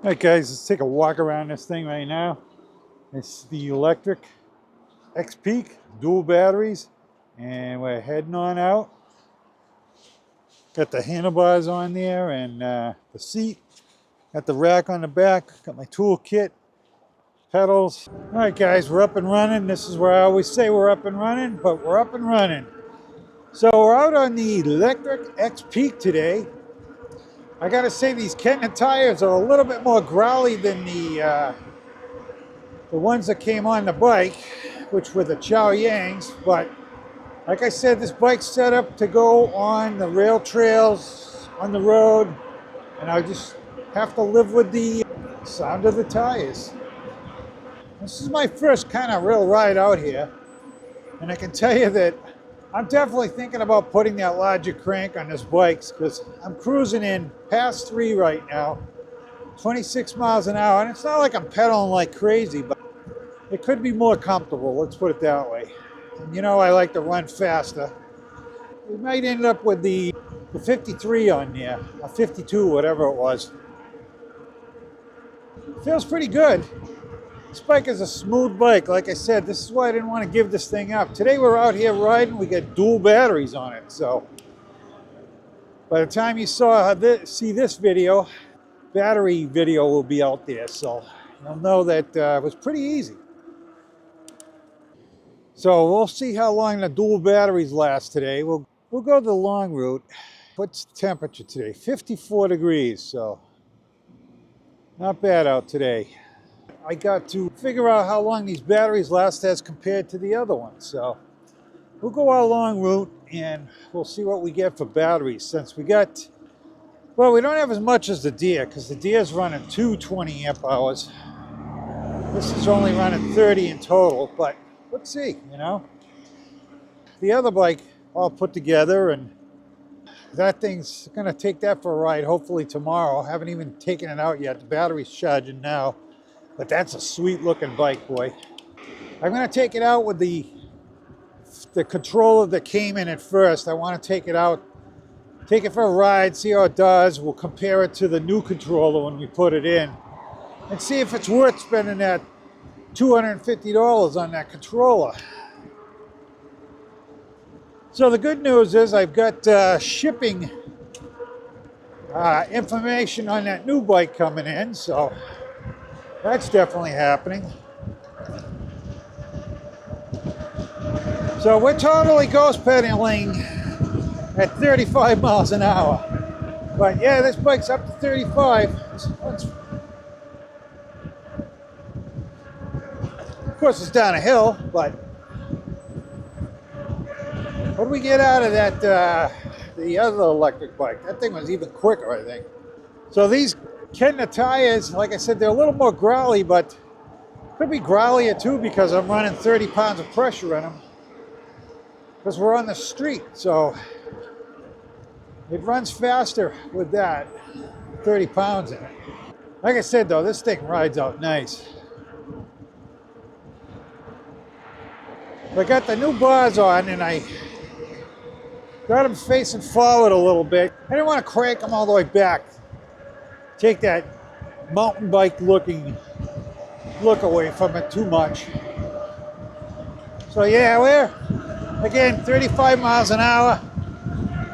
Alright guys, let's take a walk around this thing right now. It's the Lectric XPeak, dual batteries, and we're heading on out. Got the handlebars on there and the seat. Got the rack on the back, got my tool kit, pedals. Alright guys, we're up and running. This is where I always say we're up and running, but we're up and running. So we're out on the Lectric XPeak today. I gotta say these Kentner tires are a little bit more growly than the ones that came on the bike, which were the Chow Yangs. But like I said, this bike's set up to go on the rail trails, on the road, and I just have to live with the sound of the tires. This is my first kind of real ride out here, and I can tell you that I'm definitely thinking about putting that larger crank on this bike because I'm cruising in past 3 right now, 26 miles an hour, and it's not like I'm pedaling like crazy, but it could be more comfortable, let's put it that way. And you know I like to run faster. We might end up with the 53 on there, or 52, whatever it was. Feels pretty good. This bike is a smooth bike. Like I said, this is why I didn't want to give this thing up. Today we're out here riding, we got dual batteries on it, so by the time you see this video, battery video will be out there, so you'll know that it was pretty easy. So we'll see how long the dual batteries last today. We'll go the long route. What's the temperature today? 54 degrees, so not bad out today. I got to figure out how long these batteries last as compared to the other ones. So we'll go our long route and we'll see what we get for batteries. Since we got, well, we don't have as much as the Deer because the Deer's running 220 amp hours. This is only running 30 in total, but let's see, you know. The other bike all put together, and that thing's gonna take that for a ride hopefully tomorrow. I haven't even taken it out yet. The battery's charging now. But that's a sweet looking bike, boy. I'm gonna take it out with the controller that came in at first. I wanna take it out, take it for a ride, see how it does. We'll compare it to the new controller when we put it in and see if it's worth spending that $250 on that controller. So the good news is I've got shipping information on that new bike coming in, so that's definitely happening. So we're totally ghost pedaling at 35 miles an hour. But yeah, this bike's up to 35. Of course it's down a hill, but what do we get out of that, the other electric bike? That thing was even quicker, I think. So these Kentner tires, like I said, they're a little more growly, but could be growlier too because I'm running 30 pounds of pressure in them. Because we're on the street, so it runs faster with that, 30 pounds in it. Like I said though, this thing rides out nice. I got the new bars on and I got them facing forward a little bit. I didn't want to crank them all the way back. Take that mountain bike look away from it too much. So yeah, we're again 35 miles an hour,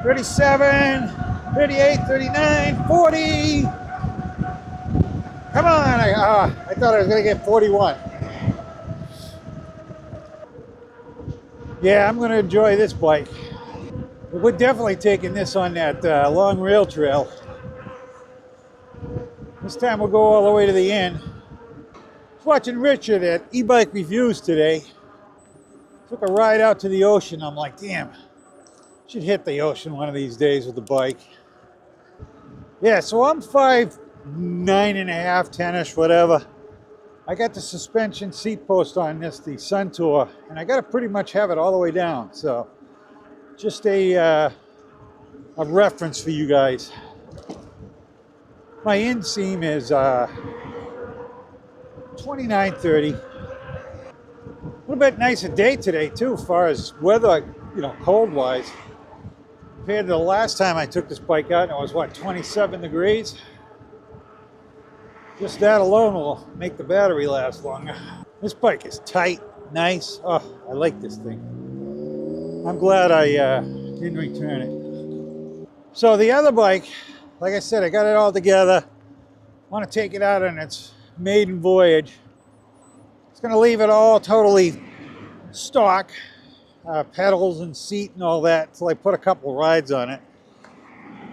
37, 38, 39, 40. Come on, I thought I was gonna get 41. Yeah, I'm gonna enjoy this bike. We're definitely taking this on that long rail trail. This time we'll go all the way to the end. I was watching Richard at E-Bike Reviews today. Took a ride out to the ocean. I'm like, damn, should hit the ocean one of these days with the bike. Yeah, so I'm 5'9 and a half, 10-ish, whatever. I got the suspension seat post on this, the Sun Tour, and I got to pretty much have it all the way down. So just a reference for you guys. My inseam is 2930. A little bit nicer day today too, as far as weather, you know, cold wise. Compared to the last time I took this bike out, and it was what, 27 degrees? Just that alone will make the battery last longer. This bike is tight, nice. Oh, I like this thing. I'm glad I didn't return it. So the other bike, like I said, I got it all together. Want to take it out on its maiden voyage. It's going to leave it all totally stock, pedals and seat and all that, until I put a couple rides on it.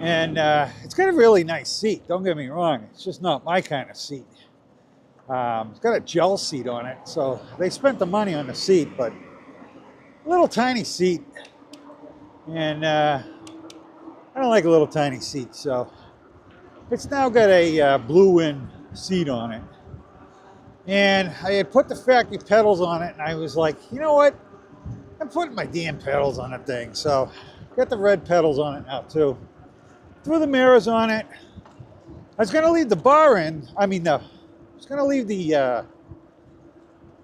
And it's got a really nice seat, don't get me wrong. It's just not my kind of seat. It's got a gel seat on it, so they spent the money on the seat, but a little tiny seat. And I don't like a little tiny seat, so it's now got a Blue Wind seat on it. And I had put the factory pedals on it, and I was like, you know what? I'm putting my damn pedals on the thing. So got the red pedals on it now too. Threw the mirrors on it. I was gonna leave the bar in. I was gonna leave the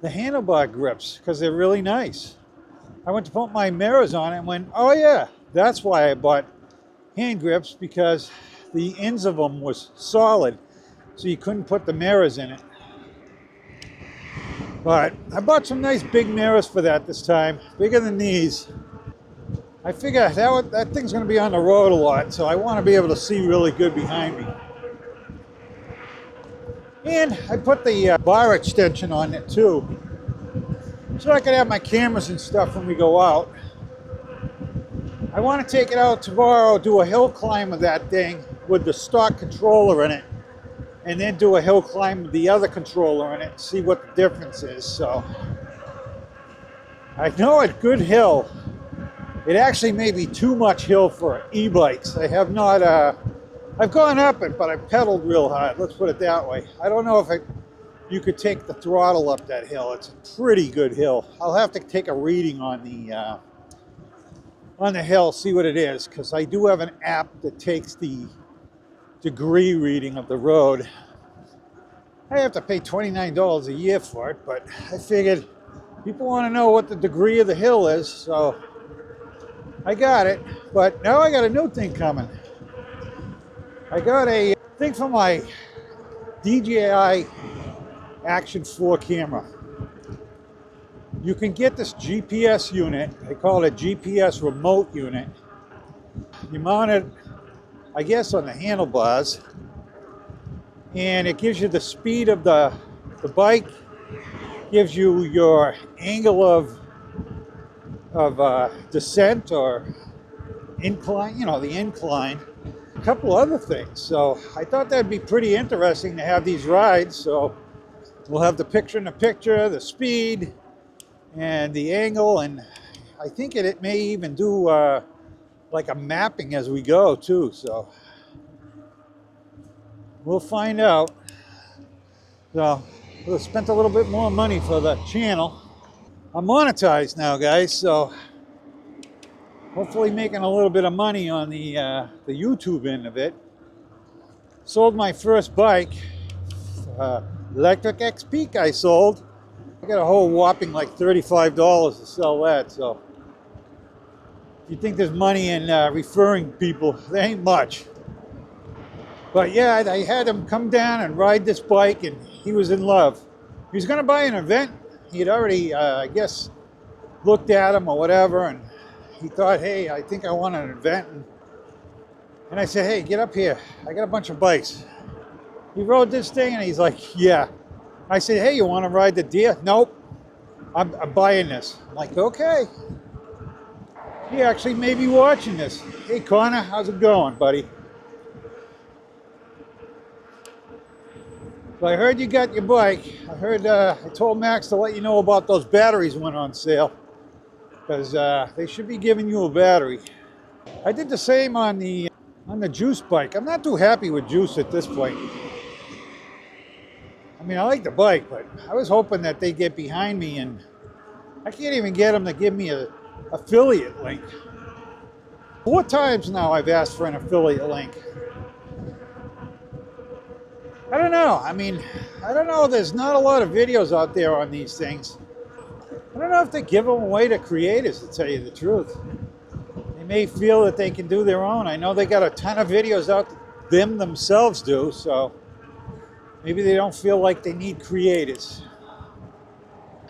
handlebar grips because they're really nice. I went to put my mirrors on it and went, oh yeah, that's why I bought hand grips, because the ends of them was solid, so you couldn't put the mirrors in it. But I bought some nice big mirrors for that this time, bigger than these. I figure that thing's going to be on the road a lot, so I want to be able to see really good behind me. And I put the bar extension on it too, so I can have my cameras and stuff when we go out. I want to take it out tomorrow, do a hill climb with that thing with the stock controller in it, and then do a hill climb with the other controller in it, see what the difference is. So I know at good hill, it actually may be too much hill for e-bikes. I have not, I've gone up it, but I've pedaled real hard, let's put it that way. I don't know if you could take the throttle up that hill. It's a pretty good hill. I'll have to take a reading on the hill, see what it is, because I do have an app that takes the degree reading of the road. I have to pay $29 a year for it, but I figured people want to know what the degree of the hill is, so I got it. But now I got a new thing coming. I got a thing for my DJI Action 4 camera. You can get this GPS unit. They call it a GPS remote unit. You mount it, I guess, on the handlebars, and it gives you the speed of the bike, gives you your angle of descent or incline, the incline, a couple other things. So I thought that'd be pretty interesting to have these rides. So we'll have the picture-in-the-picture, the speed, and the angle, and I think it may even do like a mapping as we go too. So we'll find out. So we've spent a little bit more money for the channel. I'm monetized now, guys, so hopefully making a little bit of money on the YouTube end of it. Sold my first bike, Lectric XPeak I sold. I got a whole whopping like $35 to sell that, so if you think there's money in referring people, there ain't much. But yeah, I had him come down and ride this bike, and he was in love. He was going to buy an event. He had already, I guess, looked at them or whatever, and he thought, hey, I think I want an event. And I said, hey, get up here. I got a bunch of bikes. He rode this thing, and he's like, yeah. I said, hey, you want to ride the deer? Nope, I'm buying this. I'm like, okay. He actually may be watching this. Hey, Connor, how's it going, buddy? So I heard you got your bike. I heard, I told Max to let you know about those batteries went on sale, because they should be giving you a battery. I did the same on the Juice bike. I'm not too happy with Juice at this point. I mean, I like the bike, but I was hoping that they get behind me, and I can't even get them to give me an affiliate link. 4 times now I've asked for an affiliate link. I don't know. I mean, I don't know. There's not a lot of videos out there on these things. I don't know if they give them away to creators, to tell you the truth. They may feel that they can do their own. I know they got a ton of videos out that them themselves do, so Maybe they don't feel like they need creators.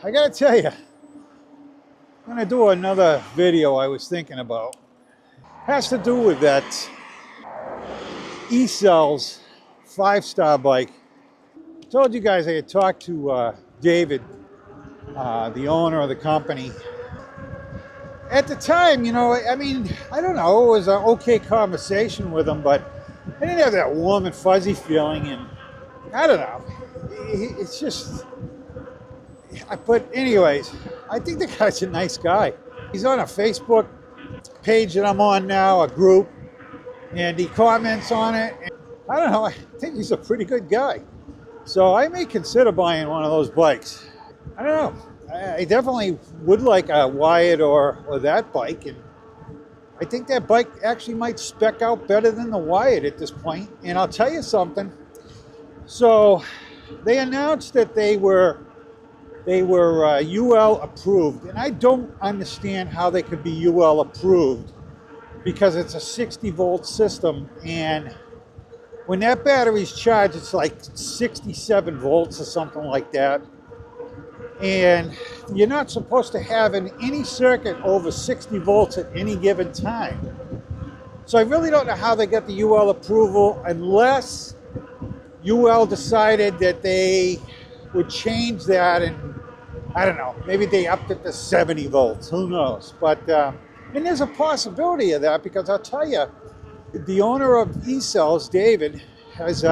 I gotta tell you, I'm gonna do another video I was thinking about. Has to do with that Eels 5-star bike. I told you guys I had talked to David, the owner of the company. At the time, you know, I mean, I don't know, it was an okay conversation with him, but I didn't have that warm and fuzzy feeling, and I don't know. It's just, but anyways, I think the guy's a nice guy. He's on a Facebook page that I'm on now, a group, and he comments on it. And I don't know, I think he's a pretty good guy. So I may consider buying one of those bikes. I don't know. I definitely would like a Wyatt or that bike, and I think that bike actually might spec out better than the Wyatt at this point. And I'll tell you something. So they announced that they were UL approved, and I don't understand how they could be UL approved because it's a 60-volt system, and when that battery's charged, it's like 67 volts or something like that. And you're not supposed to have in any circuit over 60 volts at any given time. So I really don't know how they got the UL approval, unless UL decided that they would change that, and I don't know, maybe they upped it to 70 volts, who knows. But, and there's a possibility of that, because I'll tell you, the owner of Eels, David, has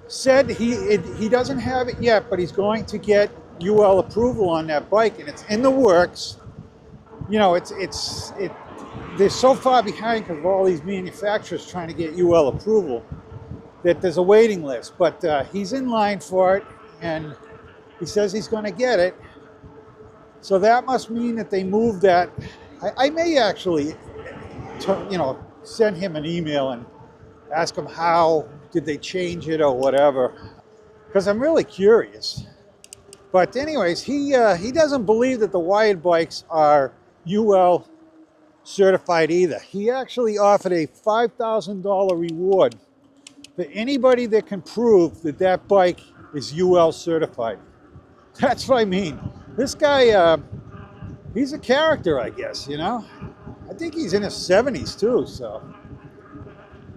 said he doesn't have it yet, but he's going to get UL approval on that bike, and it's in the works. You know, they're so far behind because of all these manufacturers trying to get UL approval that there's a waiting list. But he's in line for it, and he says he's going to get it. So that must mean that they moved that. I may actually, you know, send him an email and ask him how did they change it or whatever, because I'm really curious. But anyways, he doesn't believe that the Wyatt bikes are UL certified either. He actually offered a $5,000 reward for anybody that can prove that that bike is UL certified. That's what I mean. This guy, he's a character, I guess, you know. I think he's in his 70s too, so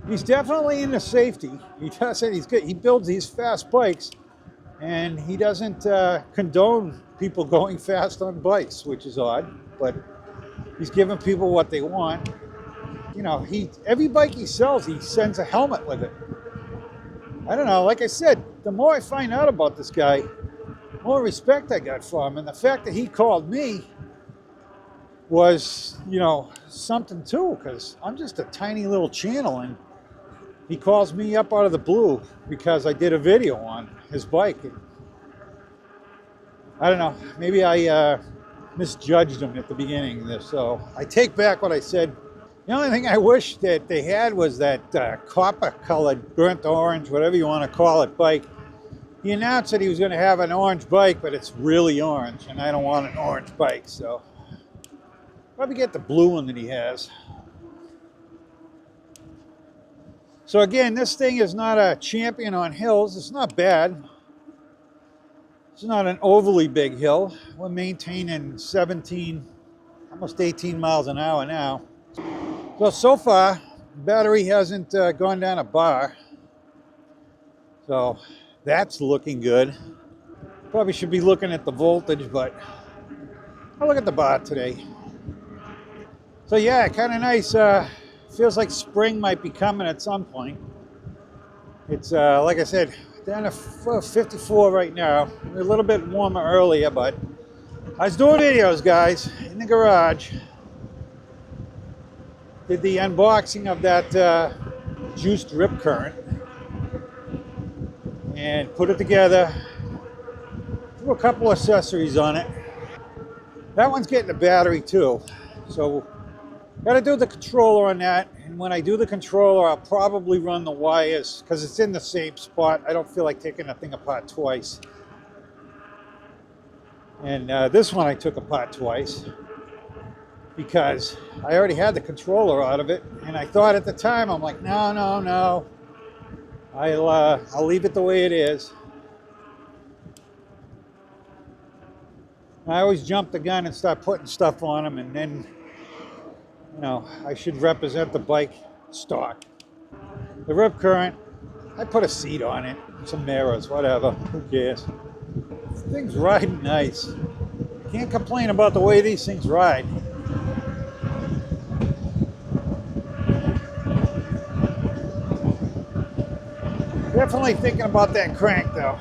he's definitely into safety. He does it. He's good. He builds these fast bikes, and he doesn't condone people going fast on bikes, which is odd. But he's giving people what they want. You know, every bike he sells, he sends a helmet with it. I don't know. Like I said, the more I find out about this guy, the more respect I got for him, and the fact that he called me was, you know, something too, because I'm just a tiny little channel, and he calls me up out of the blue because I did a video on his bike. And I don't know, maybe I misjudged him at the beginning of this, so I take back what I said. The only thing I wish that they had was that copper-colored, burnt orange, whatever you want to call it, bike. He announced that he was going to have an orange bike, but it's really orange, and I don't want an orange bike, so probably get the blue one that he has. So again, this thing is not a champion on hills. It's not bad. It's not an overly big hill. We're maintaining 17, almost 18 miles an hour now. So far, the battery hasn't gone down a bar. So that's looking good. Probably should be looking at the voltage, but I'll look at the bar today. So yeah, kind of nice. Feels like spring might be coming at some point. It's like I said, down to 54 right now. A little bit warmer earlier, but I was doing videos, guys, in the garage. Did the unboxing of that juiced rip current and put it together. Threw a couple accessories on it. That one's getting a battery too, so got to do the controller on that. And when I do the controller, I'll probably run the wires because it's in the same spot. I don't feel like taking the thing apart twice. And this one I took apart twice because I already had the controller out of it. And I thought at the time, I'm like, no. I'll leave it the way it is. I always jump the gun and start putting stuff on them, and then, you know, I should represent the bike stock. The rip current, I put a seat on it, some mirrors, whatever, who cares? This thing's riding nice. Can't complain about the way these things ride. Definitely thinking about that crank though.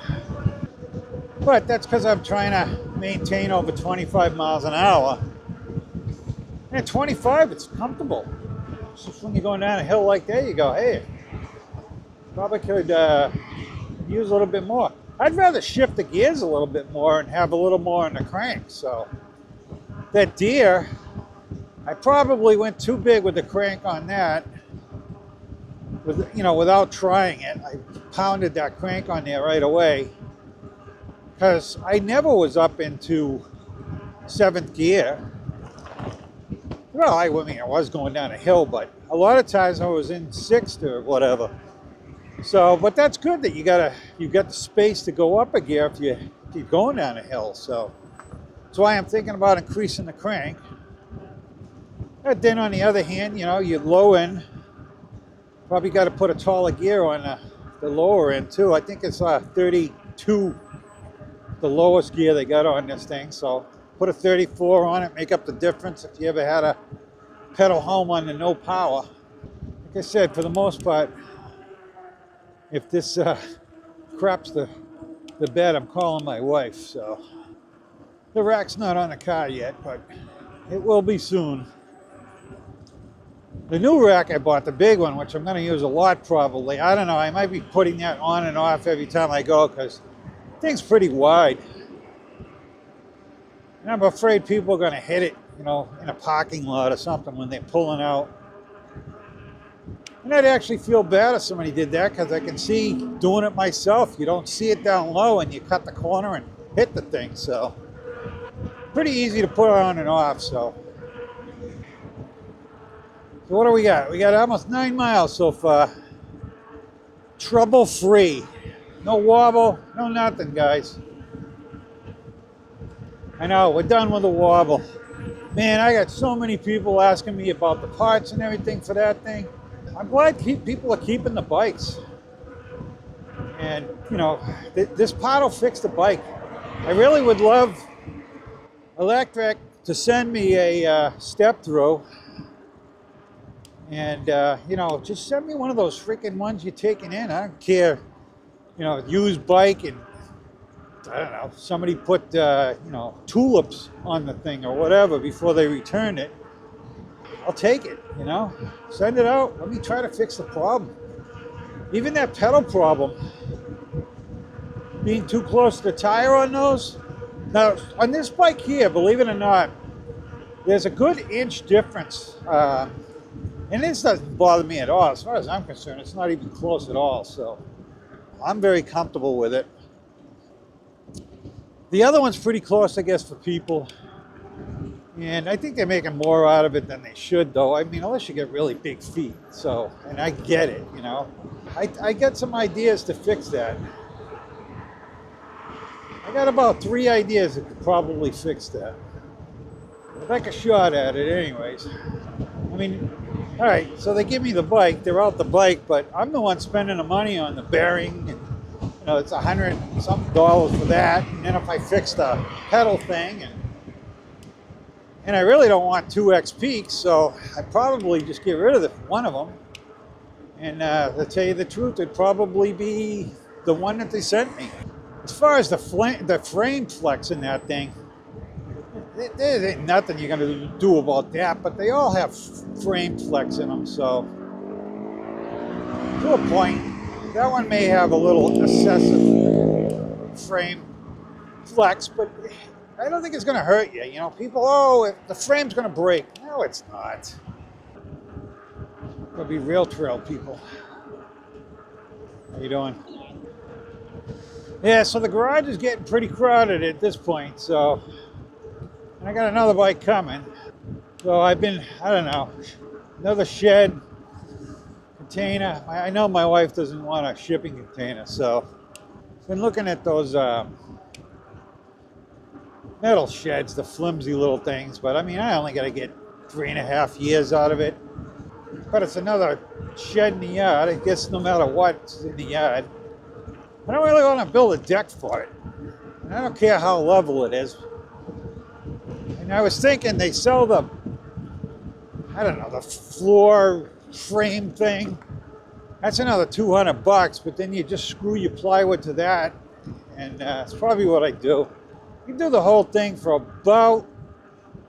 But that's because I'm trying to maintain over 25 miles an hour. And at 25, it's comfortable. Just when you're going down a hill like that, you go, hey, probably could use a little bit more. I'd rather shift the gears a little bit more and have a little more on the crank. So that deer, I probably went too big with the crank on that. Without trying it, I pounded that crank on there right away because I never was up into 7th gear. Well, I mean, I was going down a hill, but a lot of times I was in 6th or whatever. So, but that's good that you got the space to go up a gear if you keep going down a hill. So that's why I'm thinking about increasing the crank. And then on the other hand, you low end, probably got to put a taller gear on the lower end too. I think it's 32, the lowest gear they got on this thing. So put a 34 on it, make up the difference if you ever had a pedal home on the no power. Like I said, for the most part, if this craps the bed, I'm calling my wife. So the rack's not on the car yet, but it will be soon. The new rack I bought, the big one, which I'm going to use a lot probably. I don't know, I might be putting that on and off every time I go because the thing's pretty wide. And I'm afraid people are going to hit it, in a parking lot or something when they're pulling out. And I'd actually feel bad if somebody did that because I can see doing it myself. You don't see it down low and you cut the corner and hit the thing. So pretty easy to put on and off. So what do we got? We got almost 9 miles so far. Trouble free. No wobble, no nothing, guys. I know, we're done with the wobble. Man, I got so many people asking me about the parts and everything for that thing. I'm glad people are keeping the bikes. And, this part will fix the bike. I really would love Lectric to send me a step through. And, just send me one of those freaking ones you're taking in. I don't care, used bike and, I don't know, somebody put, tulips on the thing or whatever before they return it. I'll take it, Send it out. Let me try to fix the problem. Even that pedal problem, being too close to the tire on those. Now, on this bike here, believe it or not, there's a good inch difference. And this doesn't bother me at all. As far as I'm concerned, it's not even close at all. So I'm very comfortable with it. The other one's pretty close, I guess, for people. And I think they're making more out of it than they should, though. I mean, unless you get really big feet. So, and I get it, I got some ideas to fix that. I got about 3 ideas that could probably fix that. I'd like a shot at it anyways. I mean, all right, so they give me the bike. They're out the bike, but I'm the one spending the money on the bearing. And, it's $100 something for that. And then if I fix the pedal thing, and I really don't want 2 XPeaks, so I'd probably just get rid of one of them. And to tell you the truth, it'd probably be the one that they sent me. As far as the frame flex in that thing, there ain't nothing you're going to do about that, but they all have frame flex in them, so to a point, that one may have a little excessive frame flex, but I don't think it's going to hurt you. People, the frame's going to break. No, it's not. It'll be real trail people. How you doing? Yeah, so the garage is getting pretty crowded at this point, so I got another bike coming. So I've been, I don't know, another shed, container. I know my wife doesn't want a shipping container, so I've been looking at those metal sheds, the flimsy little things, but I mean, I only got to get 3.5 years out of it. But it's another shed in the yard. I guess no matter what's in the yard, I don't really want to build a deck for it. And I don't care how level it is. And I was thinking they sell the, I don't know, the floor frame thing. That's another $200, but then you just screw your plywood to that, and it's probably what I do. You do the whole thing for about,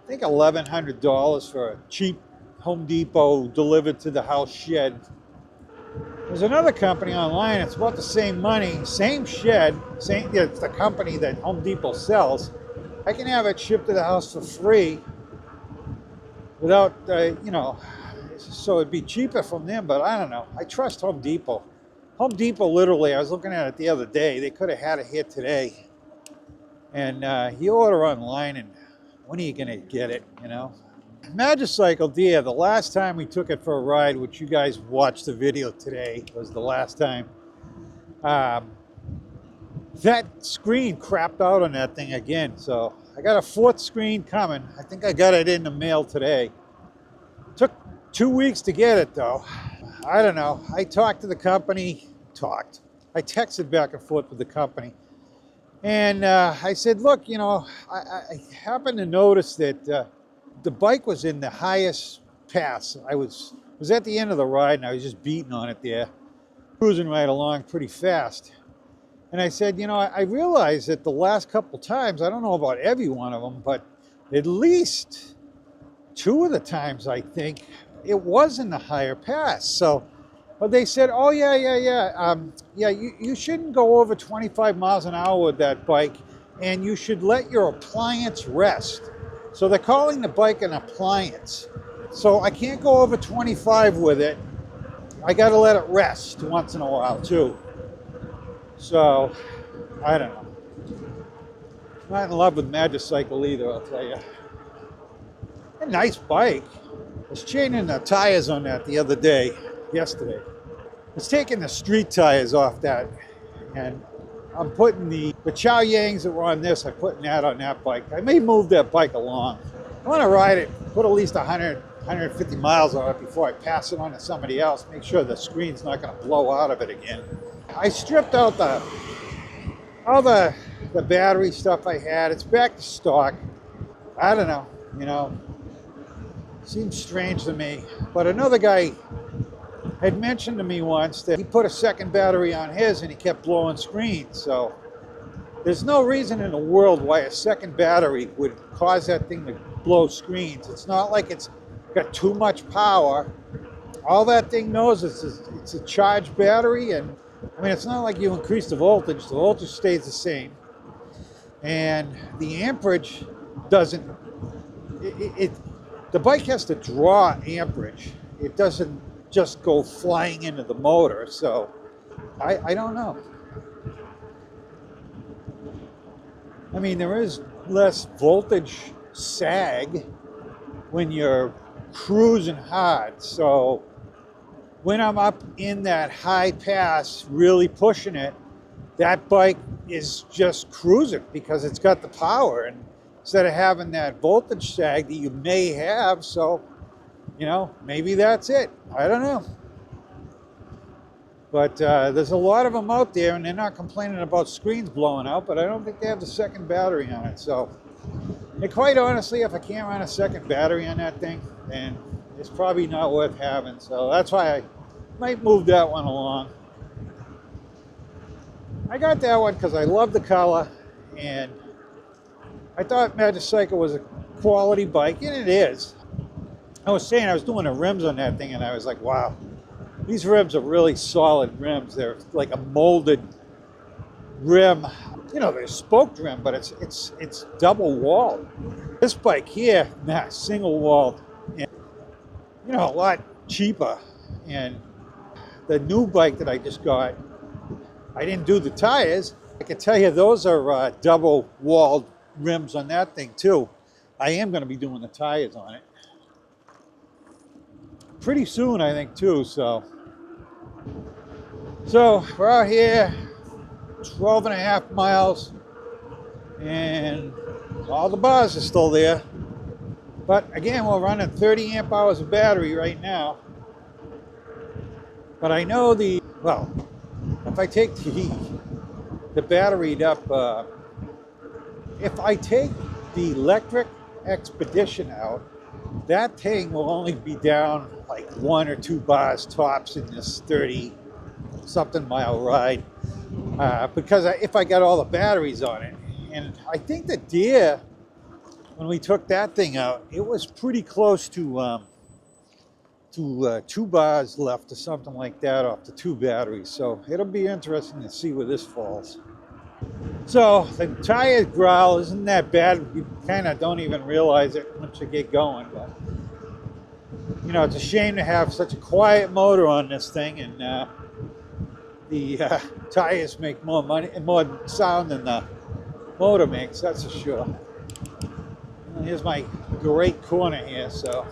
I think, $1,100 for a cheap Home Depot delivered to the house shed. There's another company online, it's about the same money, same shed, it's the company that Home Depot sells. I can have it shipped to the house for free without, so it'd be cheaper from them, but I don't know. I trust Home Depot. Home Depot, literally, I was looking at it the other day. They could have had it here today. And you order online, and when are you going to get it, you know? Magicycle deer, the last time we took it for a ride, which you guys watched the video today, was the last time. That screen crapped out on that thing again. So I got a fourth screen coming. I think I got it in the mail today. Took 2 weeks to get it though. I don't know. I talked to the company, I texted back and forth with the company. And I said, look, you know, I happened to notice that the bike was in the highest pass. I was at the end of the ride and I was just beating on it there, cruising right along pretty fast. And I said, you know, I realized that the last couple times, I don't know about every one of them, but at least 2 of the times, I think, it was in the higher pass. So, but they said, oh, yeah, you shouldn't go over 25 miles an hour with that bike, and you should let your appliance rest. So they're calling the bike an appliance. So I can't go over 25 with it. I got to let it rest once in a while, too. So, I don't know. Not in love with Magicycle either, I'll tell you. A nice bike. I was changing the tires on that the other day, yesterday. I was taking the street tires off that, and I'm putting the chow yangs that were on this, I'm putting that on that bike. I may move that bike along. I want to ride it, put at least 100, 150 miles on it before I pass it on to somebody else, make sure the screen's not going to blow out of it again. I stripped out all the battery stuff I had. It's back to stock. I don't know, you know, seems strange to me. But another guy had mentioned to me once that he put a second battery on his and he kept blowing screens. So there's no reason in the world why a second battery would cause that thing to blow screens. It's not like it's got too much power. All that thing knows is it's a charged battery, and I mean, it's not like you increase the voltage stays the same. And the amperage doesn't, the bike has to draw amperage. It doesn't just go flying into the motor. So I don't know. I mean, there is less voltage sag when you're cruising hard. So when I'm up in that high pass, really pushing it, that bike is just cruising because it's got the power, and instead of having that voltage sag that you may have. So, you know, maybe that's it. I don't know. But there's a lot of them out there, and they're not complaining about screens blowing out, but I don't think they have the second battery on it. So, and quite honestly, if I can't run a second battery on that thing, then it's probably not worth having. So that's why I might move that one along. I got that one because I love the color, and I thought Magicycle was a quality bike, and it is. I was saying, I was doing the rims on that thing, and I was like, wow, these rims are really solid rims. They're like a molded rim. You know, they're spoked rim, but it's double walled. This bike here, nah, single walled, and you know, a lot cheaper. And the new bike that I just got, I didn't do the tires. I can tell you those are double walled rims on that thing too. I am going to be doing the tires on it pretty soon, I think, too. So So we're out here 12 and a half miles, and all the bars are still there. But again, we're running 30 amp hours of battery right now. But I know well, if I take the batteried up, if I take the Lectric Expedition out, that thing will only be down like 1 or 2 bars tops in this 30 something mile ride. Because if I got all the batteries on it. And I think the Deer, when we took that thing out, it was pretty close to 2 bars left or something like that off the 2 batteries. So it'll be interesting to see where this falls. So the tire growl isn't that bad. You kind of don't even realize it once you get going. But you know, it's a shame to have such a quiet motor on this thing, and the tires make more money and more sound than the motor makes. That's for sure. And here's my great corner here. So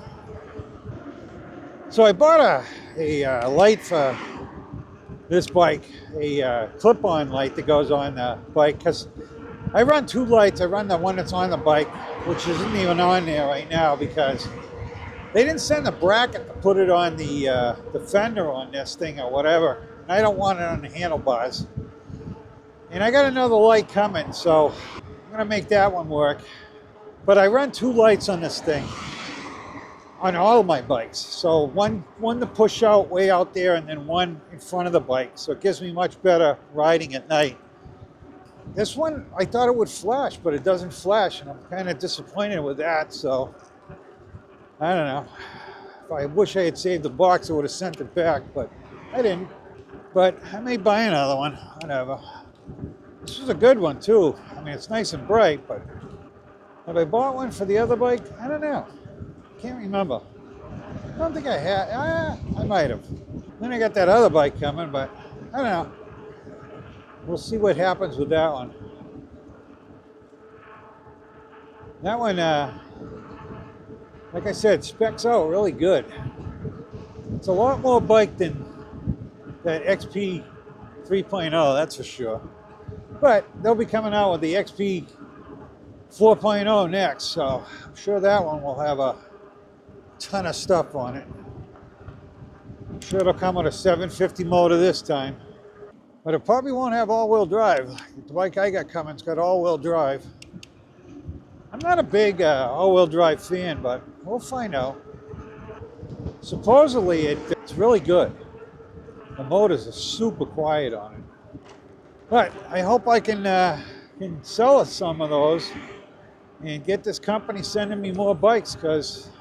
I bought a light for this bike, a clip-on light that goes on the bike, because I run 2 lights. I run the one that's on the bike, which isn't even on there right now because they didn't send a bracket to put it on the fender on this thing or whatever. And I don't want it on the handlebars. And I got another light coming, so I'm gonna make that one work. But I run 2 lights on this thing, on all of my bikes. So one to push out way out there, and then one in front of the bike. So it gives me much better riding at night. This one, I thought it would flash, but it doesn't flash, and I'm kind of disappointed with that. So I don't know. If I wish I had saved the box, I would have sent it back, but I didn't. But I may buy another one, whatever. This is a good one too. I mean, it's nice and bright, but have I bought one for the other bike? I don't know. Can't remember. I don't think I had. I might have. Then I got that other bike coming, but I don't know. We'll see what happens with that one. That one, like I said, specs out really good. It's a lot more bike than that XP 3.0, that's for sure. But they'll be coming out with the XP 4.0 next, so I'm sure that one will have a ton of stuff on it. I'm sure it'll come with a 750 motor this time. But it probably won't have all-wheel drive. The bike I got coming's got all-wheel drive. I'm not a big all-wheel drive fan, but we'll find out. Supposedly it's really good. The motors are super quiet on it. But I hope I can sell us some of those and get this company sending me more bikes, because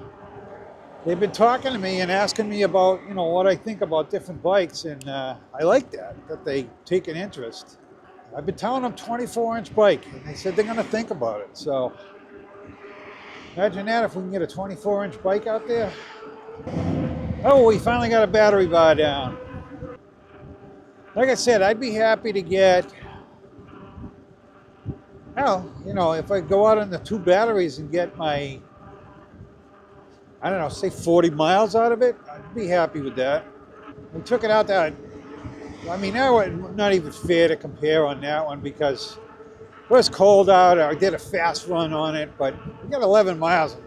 they've been talking to me and asking me about, you know, what I think about different bikes, and I like that they take an interest. I've been telling them 24-inch bike, and they said they're going to think about it. So imagine that, if we can get a 24-inch bike out there. Oh, we finally got a battery bar down. Like I said, I'd be happy to get, well, you know, if I go out on the 2 batteries and get my, I don't know, say 40 miles out of it, I'd be happy with that. We took it out there. I mean, that was not even fair to compare on that one because it was cold out. I did a fast run on it, but we got 11 miles and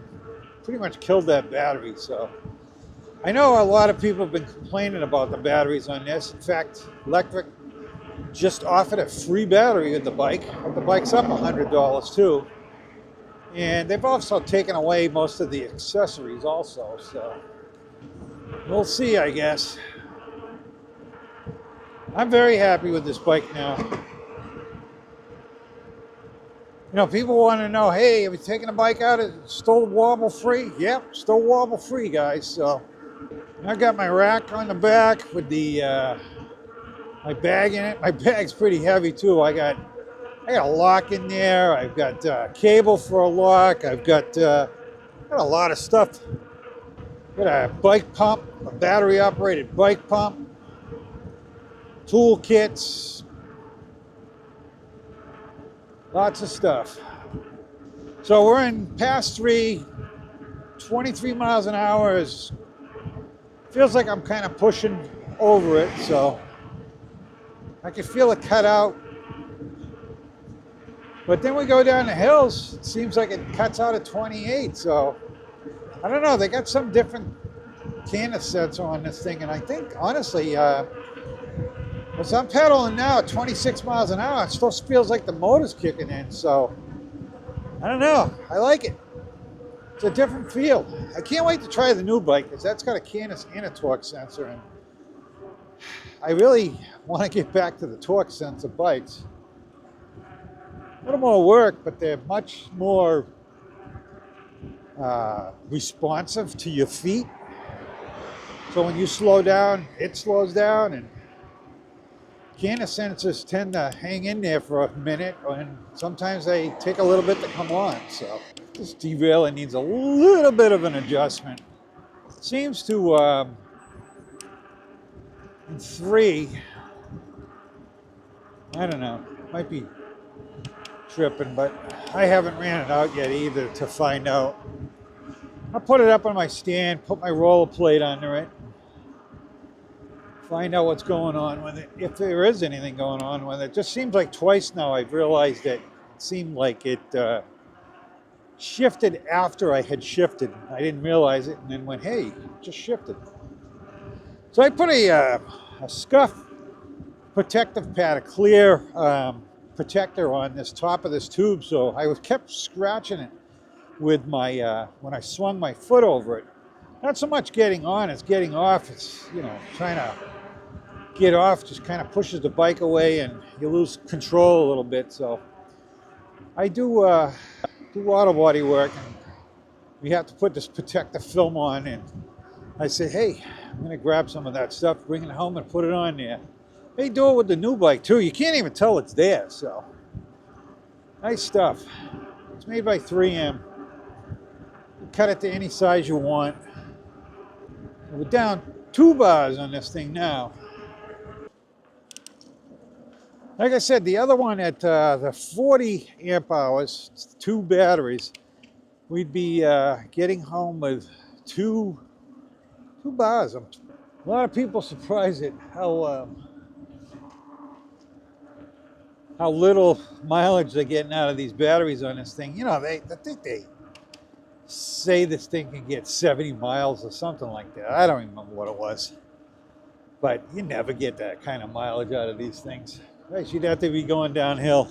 pretty much killed that battery. So I know a lot of people have been complaining about the batteries on this. In fact, Lectric just offered a free battery with the bike. But the bike's up $100 too. And they've also taken away most of the accessories also. So we'll see, I guess. I'm very happy with this bike now. You know, people want to know, hey, have you taken a bike out? It's still wobble free? Yep, still wobble free, guys. So I got my rack on the back with the my bag in it. My bag's pretty heavy too. I got a lock in there. I've got cable for a lock. I've got a lot of stuff. Got a bike pump, a battery operated bike pump, tool kits, lots of stuff. So we're in pass 3, 23 miles an hour. Feels like I'm kind of pushing over it, so I can feel it cut out. But then we go down the hills, it seems like it cuts out at 28, so I don't know, they got some different canna sets on this thing, and I think, honestly, as I'm pedaling now at 26 miles an hour, it still feels like the motor's kicking in, so I don't know, I like it. It's a different feel. I can't wait to try the new bike, because that's got a Canis and a torque sensor, and I really want to get back to the torque sensor bikes. A little more work, but they're much more responsive to your feet. So when you slow down, it slows down, and Canis sensors tend to hang in there for a minute, and sometimes they take a little bit to come on. So this derailer needs a little bit of an adjustment. It seems to, in 3, I don't know, might be tripping, but I haven't ran it out yet either to find out. I'll put it up on my stand, put my roller plate under it, find out what's going on with it, if there is anything going on with it. It just seems like twice now I've realized that it seemed like it shifted after I had shifted. I didn't realize it, and then went, hey, it just shifted. So I put a scuff protective pad, a clear protector on this top of this tube, so I was kept scratching it with my when I swung my foot over it. Not so much getting on as getting off. It's, you know, trying to get off just kind of pushes the bike away and you lose control a little bit. So I do auto body work, and we have to put this protective film on, and I say, hey, I'm gonna grab some of that stuff, bring it home and put it on there. They do it with the new bike too. You can't even tell it's there, so nice stuff. It's made by 3M. You cut it to any size you want. We're down 2 bars on this thing now. Like I said, the other one at the 40 amp hours, 2 batteries, we'd be getting home with two bars. A lot of people surprised at how little mileage they're getting out of these batteries on this thing. You know, I think they say this thing can get 70 miles or something like that. I don't remember what it was. But you never get that kind of mileage out of these things. Right, you'd have to be going downhill.